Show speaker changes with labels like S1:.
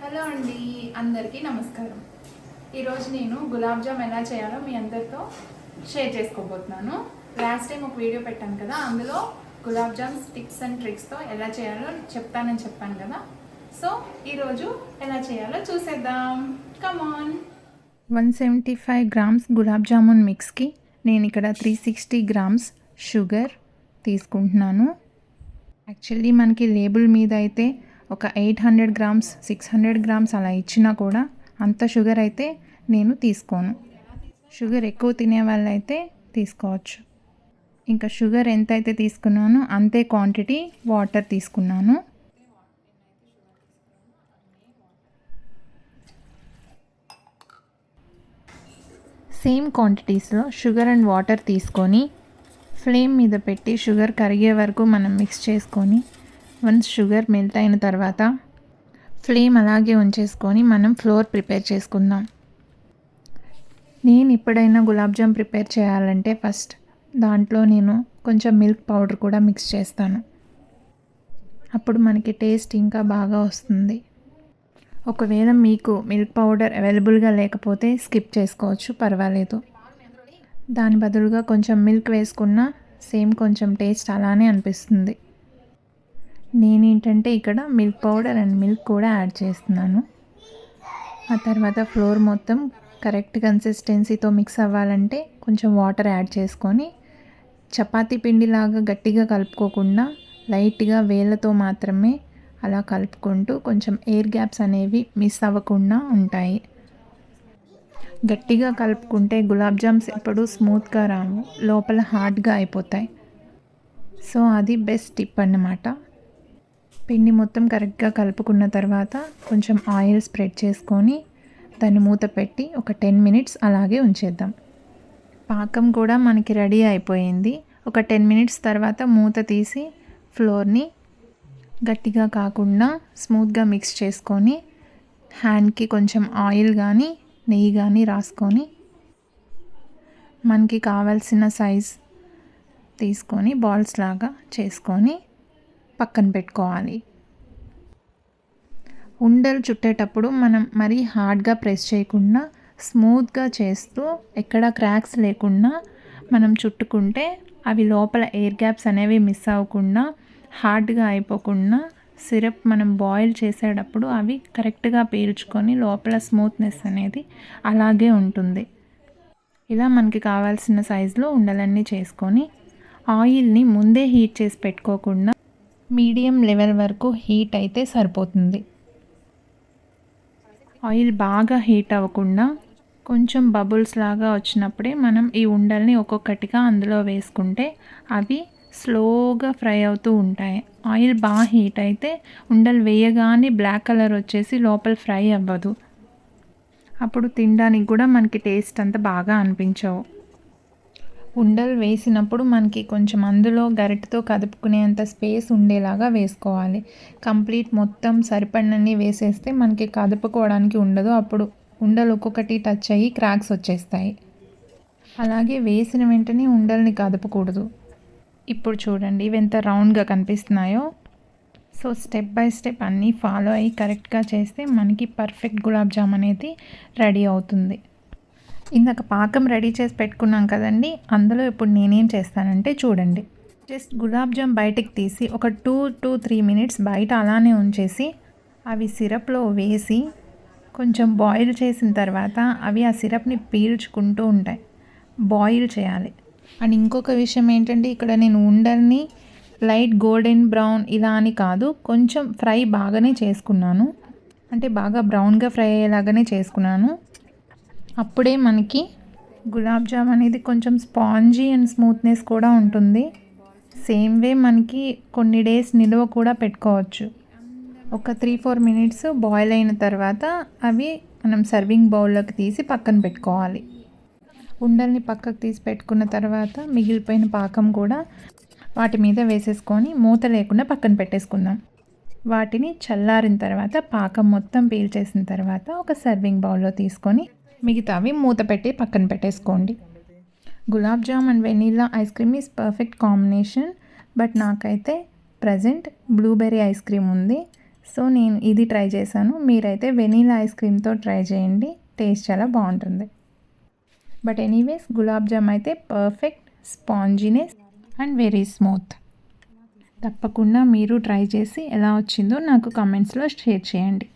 S1: Hello అండి, అందరికీ నమస్కారం. ఈరోజు నేను గులాబ్ జామ్ ఎలా చేయాలో మీ అందరితో షేర్ చేసుకోబోతున్నాను. లాస్ట్ టైం ఒక వీడియో పెట్టాను కదా, అందులో గులాబ్ జామ్స్ టిప్స్ అండ్ ట్రిక్స్తో ఎలా చేయాలో చెప్తానని చెప్పాను కదా. సో ఈరోజు ఎలా చేయాలో చూసేద్దాం. కమాన్. 175 గ్రామ్స్ గులాబ్ జామున్ మిక్స్కి నేను ఇక్కడ 360 గ్రామ్స్ షుగర్ తీసుకుంటున్నాను. యాక్చువల్లీ మనకి లేబుల్ మీద అయితే ఒక 800 గ్రామ్స్ 600 గ్రామ్స్ అలా ఇచ్చినా కూడా అంత షుగర్ అయితే నేను తీసుకోను. షుగర్ ఎక్కువ తినే వాళ్ళైతే తీసుకోవచ్చు. ఇంకా షుగర్ ఎంత అయితే తీసుకున్నానో అంతే క్వాంటిటీ వాటర్ తీసుకున్నాను. సేమ్ క్వాంటిటీస్లో షుగర్ అండ్ వాటర్ తీసుకొని ఫ్లేమ్ మీద పెట్టి షుగర్ కరిగే వరకు మనం మిక్స్ చేసుకొని వన్స్ షుగర్ మెల్ట్ అయిన తర్వాత ఫ్లేమ్ అలాగే ఉంచేసుకొని మనం ఫ్లోర్ ప్రిపేర్ చేసుకుందాం. నేను ఎప్పుడైనా గులాబ్ జామ్ ప్రిపేర్ చేయాలంటే ఫస్ట్ దాంట్లో నేను కొంచెం మిల్క్ పౌడర్ కూడా మిక్స్ చేస్తాను. అప్పుడు మనకి టేస్ట్ ఇంకా బాగా వస్తుంది. ఒకవేళ మీకు మిల్క్ పౌడర్ అవైలబుల్గా లేకపోతే స్కిప్ చేసుకోవచ్చు, పర్వాలేదు. దాని బదులుగా కొంచెం మిల్క్ వేసుకున్న సేమ్ కొంచెం టేస్ట్ అలానే అనిపిస్తుంది. నేనేంటంటే ఇక్కడ మిల్క్ పౌడర్ అండ్ మిల్క్ కూడా యాడ్ చేస్తున్నాను. ఆ తర్వాత ఫ్లోర్ మొత్తం కరెక్ట్ కన్సిస్టెన్సీతో మిక్స్ అవ్వాలంటే కొంచెం వాటర్ యాడ్ చేసుకొని చపాతీ పిండిలాగా గట్టిగా కలుపుకోకుండా లైట్గా వేళ్ళతో మాత్రమే అలా కలుపుకుంటూ కొంచెం ఎయిర్ గ్యాప్స్ అనేవి మిస్ అవ్వకుండా ఉంటాయి. గట్టిగా కలుపుకుంటే గులాబ్ జామ్స్ ఎప్పుడూ స్మూత్గా రావు, లోపల హార్డ్గా అయిపోతాయి. సో అది బెస్ట్ టిప్ అన్నమాట. పిండి మొత్తం కరెక్ట్గా కలుపుకున్న తర్వాత కొంచెం ఆయిల్ స్ప్రెడ్ చేసుకొని దాన్ని మూత పెట్టి ఒక 10 మినిట్స్ అలాగే ఉంచేద్దాం. పాకం కూడా మనకి రెడీ అయిపోయింది. ఒక 10 మినిట్స్ తర్వాత మూత తీసి ఫ్లోర్ని గట్టిగా కాకుండా స్మూత్గా మిక్స్ చేసుకొని హ్యాండ్కి కొంచెం ఆయిల్ కానీ నెయ్యి కానీ రాసుకొని మనకి కావాల్సిన సైజ్ తీసుకొని బాల్స్ లాగా చేసుకొని పక్కన పెట్టుకోవాలి. ఉండలు చుట్టేటప్పుడు మనం మరీ హార్డ్గా ప్రెస్ చేయకుండా స్మూత్గా చేస్తూ ఎక్కడ క్రాక్స్ లేకుండా మనం చుట్టుకుంటే అవి లోపల ఎయిర్ గ్యాప్స్ అనేవి మిస్ అవ్వకుండా హార్డ్గా అయిపోకుండా సిరప్ మనం బాయిల్ చేసేటప్పుడు అవి కరెక్ట్గా పీల్చుకొని లోపల స్మూత్నెస్ అనేది అలాగే ఉంటుంది. ఇలా మనకి కావాల్సిన సైజులో ఉండలన్నీ చేసుకొని ఆయిల్ని ముందే హీట్ చేసి పెట్టుకోకుండా మీడియం లెవెల్ వరకు హీట్ అయితే సరిపోతుంది. ఆయిల్ బాగా హీట్ అవ్వకుండా కొంచెం బబుల్స్ లాగా వచ్చినప్పుడే మనం ఈ ఉండల్ని ఒక్కొక్కటిగా అందులో వేసుకుంటే అవి స్లోగా ఫ్రై అవుతూ ఉంటాయి. ఆయిల్ బాగా హీట్ అయితే ఉండలు వేయగానే బ్లాక్ కలర్ వచ్చేసి లోపల ఫ్రై అవ్వదు. అప్పుడు తినడానికి కూడా మనకి టేస్ట్ అంత బాగా అనిపించవు. ఉండలు వేసినప్పుడు మనకి కొంచెం అందులో గరిటెతో కదుపుకునేంత స్పేస్ ఉండేలాగా వేసుకోవాలి. కంప్లీట్ మొత్తం సరిపడినన్ని వేసేస్తే మనకి కదుపుకోవడానికి ఉండదు. అప్పుడు ఉండలు ఒక్కొక్కటి టచ్ అయ్యి క్రాక్స్ వచ్చేస్తాయి. అలాగే వేసిన వెంటనే ఉండల్ని కదపకూడదు. ఇప్పుడు చూడండి ఇవి ఎంత రౌండ్గా కనిపిస్తున్నాయో. సో స్టెప్ బై స్టెప్ అన్నీ ఫాలో అయ్యి కరెక్ట్గా చేస్తే మనకి పర్ఫెక్ట్ గులాబ్ జామ్ అనేది రెడీ అవుతుంది. ఇందాక పాకం రెడీ చేసి పెట్టుకున్నాం కదండి, అందులో ఇప్పుడు నేనేం చేస్తానంటే చూడండి, జస్ట్ గులాబ్ జామ్ బయటకు తీసి ఒక 2 to 3 మినిట్స్ బయట అలానే ఉంచేసి అవి సిరప్లో వేసి కొంచెం బాయిల్ చేసిన తర్వాత అవి ఆ సిరప్ని పీల్చుకుంటూ ఉంటాయి. బాయిల్ చేయాలి. అండ్ ఇంకొక విషయం ఏంటంటే ఇక్కడ నేను ఉండల్ని లైట్ గోల్డెన్ బ్రౌన్ ఇలా అని కాదు, కొంచెం ఫ్రై బాగానే చేసుకున్నాను. అంటే బాగా బ్రౌన్గా ఫ్రై అయ్యేలాగానే చేసుకున్నాను. అప్పుడే మనకి గులాబ్ జామ్ అనేది కొంచెం స్పాంజీ అండ్ స్మూత్నెస్ కూడా ఉంటుంది. సేమ్ వే మనకి కొన్ని డేస్ నిల్వ కూడా పెట్టుకోవచ్చు. ఒక 3-4 మినిట్స్ బాయిల్ అయిన తర్వాత అవి మనం సర్వింగ్ బౌల్లోకి తీసి పక్కన పెట్టుకోవాలి. ఉండల్ని పక్కకు తీసి పెట్టుకున్న తర్వాత మిగిలిపోయిన పాకం కూడా వాటి మీద వేసేసుకొని మూత లేకుండా పక్కన పెట్టేసుకుందాం. వాటిని చల్లారిన తర్వాత పాకం మొత్తం పీల్చేసిన తర్వాత ఒక సర్వింగ్ బౌల్లో తీసుకొని మిగతావి మూత పెట్టి పక్కన పెట్టేసుకోండి. Gulab jam and vanilla ice cream is perfect combination. But నాకైతే ప్రజెంట్ బ్లూబెర్రీ ఐస్ క్రీమ్ ఉంది. సో నేను ఇది ట్రై చేశాను. మీరైతే వెనీలా ఐస్ క్రీమ్తో ట్రై చేయండి, టేస్ట్ చాలా బాగుంటుంది. బట్ ఎనీవేస్ గులాబ్ జామ్ అయితే పర్ఫెక్ట్, స్పాంజినెస్ అండ్ వెరీ స్మూత్. తప్పకుండా మీరు ట్రై చేసి ఎలా వచ్చిందో నాకు కామెంట్స్లో షేర్ చేయండి.